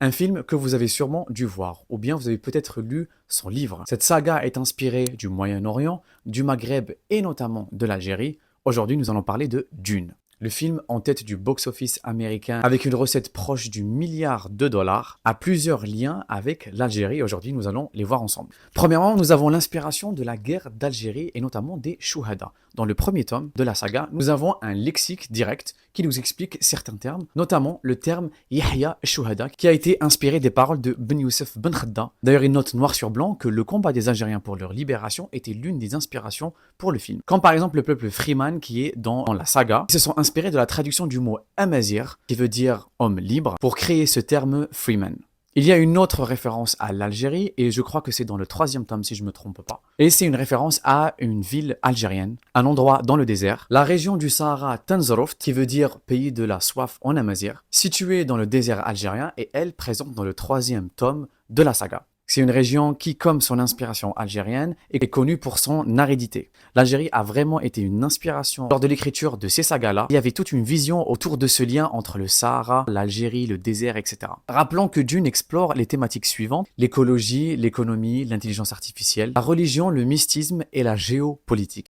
Un film que vous avez sûrement dû voir, ou bien vous avez peut-être lu son livre. Cette saga est inspirée du Moyen-Orient, du Maghreb et notamment de l'Algérie. Aujourd'hui, nous allons parler de Dune. Le film en tête du box-office américain avec une recette proche du milliard de dollars a plusieurs liens avec l'Algérie. Aujourd'hui, nous allons les voir ensemble. Premièrement, nous avons l'inspiration de la guerre d'Algérie et notamment des Shuhada. Dans le premier tome de la saga, nous avons un lexique direct qui nous explique certains termes, notamment le terme Yahya Shuhada, qui a été inspiré des paroles de Ben Youssef Ben Khadda. D'ailleurs, il note noir sur blanc que le combat des Algériens pour leur libération était l'une des inspirations pour le film. Comme par exemple le peuple Freeman qui est dans la saga, ils se sont inspirés de la traduction du mot Amazir, qui veut dire homme libre, pour créer ce terme Freeman. Il y a une autre référence à l'Algérie, et je crois que c'est dans le troisième tome si je ne me trompe pas. Et c'est une référence à une ville algérienne, un endroit dans le désert, la région du Sahara Tanzaroft, qui veut dire pays de la soif en amazigh, située dans le désert algérien, et elle présente dans le troisième tome de la saga. C'est une région qui, comme son inspiration algérienne, est connue pour son aridité. L'Algérie a vraiment été une inspiration lors de l'écriture de ces sagas-là. Il y avait toute une vision autour de ce lien entre le Sahara, l'Algérie, le désert, etc. Rappelons que Dune explore les thématiques suivantes: l'écologie, l'économie, l'intelligence artificielle, la religion, le mystisme et la géopolitique.